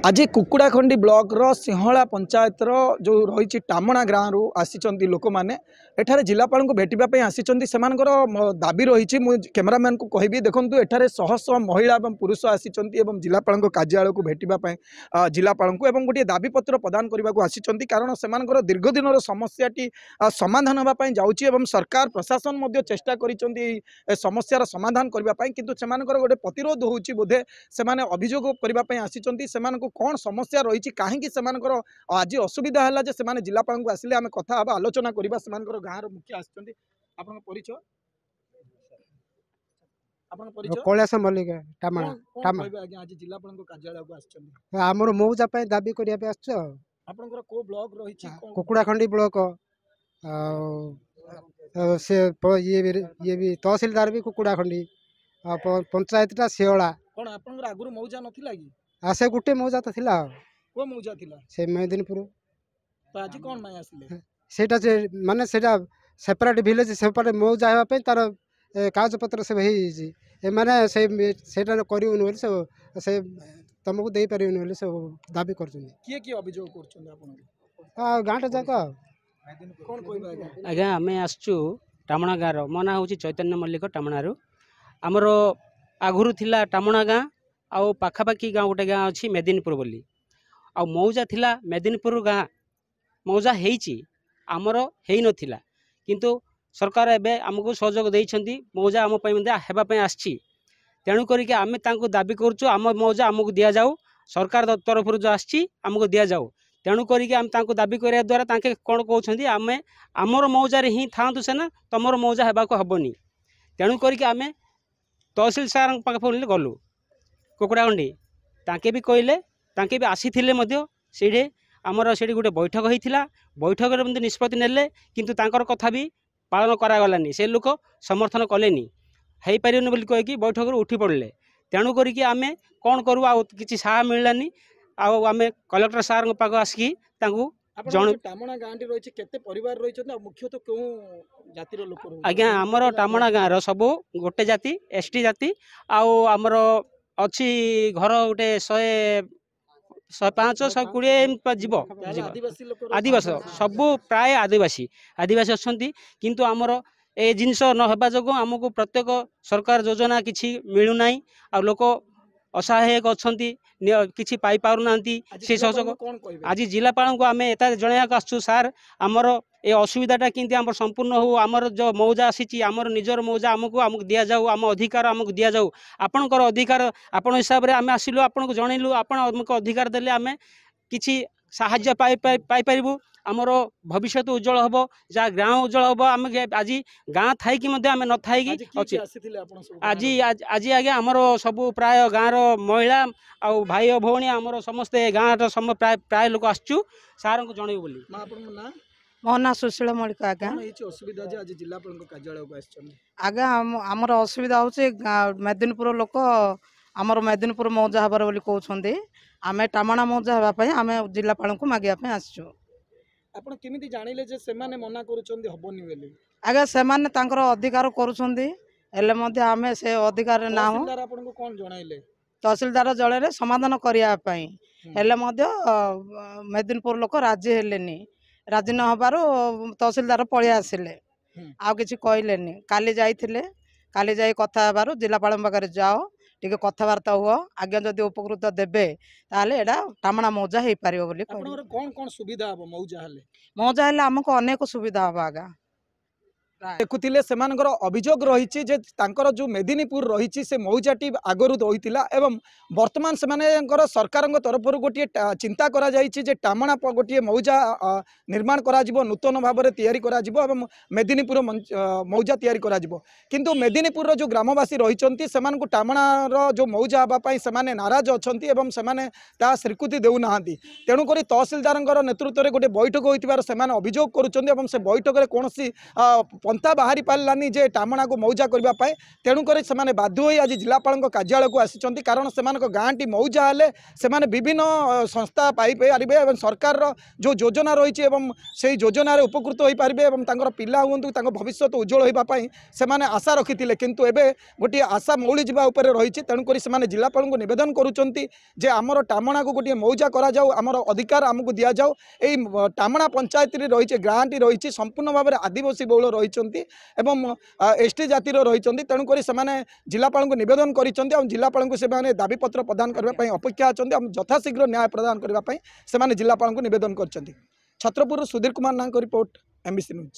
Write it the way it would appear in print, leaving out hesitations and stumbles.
आज कुकुड़ाखंडी ब्लॉक रो सिंहला पंचायत रो जो रही टामणा गाँव रु आसी लोक मैंने एठारे जिलापाल को भेटापी आसी दाबी रही मु कैमरामैन को कहबी देखूँ एठारे शह शह महिला और पुरुष आसी जिलापाल कार्यालय को भेटापी जिलापाल को गोटे दाबी पत्र प्रदान करने को आसी कारण से दीर्घ दिन समस्याटी समाधान होगापी जाऊँगी सरकार प्रशासन चेष्टा कर समस्यार समाधान करने किंतु से गोटे प्रतिरोध होची बोधे से अभियोग करने आसी कौन समस्या रही कहीं आज असुविधा है से जिलापाल को आसिले आम कथा हाँ आलोचना करवा गाँव मुखिया परिचय कैलाश मल्लिक आज जिलापाल कार्यालय को आमर मौजा दाबी करने आपनकर को ब्लॉक रही कुकुड़ाखंडी ब्लॉक से ये भी तहसीलदार भी कुकुड़ाखंडी पंचायतटा सिहला कौन आपनकर आगुरु मौजा नथिला कि से गोटे मौजा तो थिला को मौजा थिला से मेदिनीपुर तो आज कौन माय आसिले सेटा जे माने सेटा सेपरेट विलेज सेपरेट मौजा हेबा पे तार कागज पत्र सब हे माने सेटा करिउन बोली से तुमको दे परिउन बोली से दाबी करछन किए अभियोग करछन आपन गाँटा जाक कौन कहबा आज्ञा आम आसचु टामणा गाँव मो ना हूँ चैतन्य मल्लिक टामणारू आमर आगुरु थिला टामणा गाँ आउ पाखापाखी गाँव गोटे गाँ अच्छी मेदिनीपुर बोली आ मौजा थिला मेदिनीपुर गाँ मौजा हेइची आमर हेई नथिला किंतु सरकार एबे आमको सहयोग देइछंती मौजा आम पई मते हेबा पई आछि तेणु करिके आमे तांको दाबी करछु आम मौजा आमको दिया जाऊ सरकार तरफ जो आछि आमको दिया जाऊ तेणु करिके आम तांको दाबी करिया द्वारा तांके कोन कहउछंती आमे आमर मौजा रे ही थांतु सेना तमर मौजा हेबा को हबनी तेणु करिके आमे तहसील सार पाखे गलु कुकुड़ाखंडी तांके भी कहले तांके भी आसीथिले मध्य सेठे आमर सेठी गोटे बैठक होइथिला बैठक रे निष्पत्ति नेले किंतु तांकर कथा भी पालन करागलानी से लोक समर्थन कलेनी हेई परिबनी बोली कहि कि बैठक रे उठी पड़ले तेणु करिके आमे कोन करू आ किछि साहा मिललानी आमे कलेक्टर सार पाख आसिकी तांकू जण टामणा गाँटी रही केते परिवार रही मुख्यतः क्यों जातिर लोक आज्ञा आमर टामणा गाँव सब गोटे जाति एसटी जाति आमर अच्छी घर गोटे 105 120 जीव आदिवासी सबू प्राय आदिवासी अच्छा किंतु आमर ए जिनस नहबा जो आमको प्रत्येक सरकार योजना किसी मिलूना आ लोक असहायक अच्छा किसी पाई पारना से सहयोग आज जिलापाल को आम एत जनवाक आसु सार आमर ए असुविधाटा किंतु आम संपूर्ण हो आमर जो मौजा आसी आमर निजर मौजा आमको दि जाऊ आम अधिकार आमको दि जाऊ आपणकर अधिकार आपण हिसाब से आम आसिलु आपन को जनइलु आपण आमको अधिकार देले आम किछि साहाय्य पाई पारिबु आमर भविष्य उज्जवल हम जहाँ गाँव उज्जवल हम आम आज गाँ थी आम न थी आज आज आज्ञा आमर सबू प्राय गाँव महिला आ भाई भौणी आमर समस्ते गाँव सम प्राय लोक आसचु सार को जनइबु बोली मो ना सुशील मल्लिक आज्ञा असुविधा आज जिलापाल कार्यालय को आज्ञा आमर असुविधा होचे मेदिनीपुर लोक आमर मेदिनीपुर मौजा हबार बोली कहउछंदी आमे टामणा मौजा हेबा आम जिलापाल को मागिया आसचु आपण केमिति जानिले जे सेमाने मना करूछंदी हबनी बेली आगे सेमाने तांकर अधिकार करूछंदी एले मध्ये आमे से अधिकार ना हो तहसीलदार आपण को कोन जणाइले तहसीलदार जळे समाधान करिया पई एले मध्ये मेदिनीपुर लोक राजी हेलेनी राजी न हबारो तहसीलदार पळि आसिले आ किछि कहलेनी काली जाइथिले काली जाई कथा हबारो जिलापाल बगर जाओ टिके कथबार्ता हुआ आज्ञा जदि उपकृत देबे ताले एडा टामणा मौजा हे पारिबो बोली आपनर कोन कोन सुविधा हबो मौजा हेले हमको अनेक सुविधा हबा आगा देखुले से अभियोग रही जो मेदिनीपुर रही से मौजाटी आगरू रहीला एवं वर्तमान से सरकार तरफ गोटे चिंता करा टामणा गोटे मौजा निर्माण करा नूतन भाव में तैयारी करा मेदिनीपुर मौजा तैयारी करा किंतु मेदिनीपुर जो ग्रामवासी रही टामणार जो मौजा हाँपाई से नाराज अच्छा स्वीकृति देना तेणुक तहसीलदार नेतृत्व में गोटे बैठक होती अभियोग कर बैठक में कौन पंथा बाहरी पारानी जे टामणा को मौजा करने तेणुक से बाध्य हो आज जिलापाल कार्यालय को आसी कारण से गाँव टी मौजा हेले से विभिन्न संस्था पाइपे और सरकार जो योजना रही से योजन उपकृत हो पारे और पिला हूँ भविष्य उज्जवल होगापी से आशा रखी किंतु एबे गोटे आशा मौली जावा रही तेणुक से जिलापाल को निवेदन करुँचे जे आमर टामणा को गोटे मौजा आमर अधिकार आमको दि जाऊ यही टामणा पंचायत रही गाँव टी रही संपूर्ण भाव में आदिवासी बहुल रही एसटी जातिर रही तेणुक से जिलापाल को निवेदन कर जिलापाल को से दाबीपत्र प्रदान करने अपेक्षा अच्छा यथाशीघ्र न्याय प्रदान करने से जिलापाल को निवेदन कर छत्रपुर सुधीर कुमार नाथ रिपोर्ट एमबीसी न्यूज।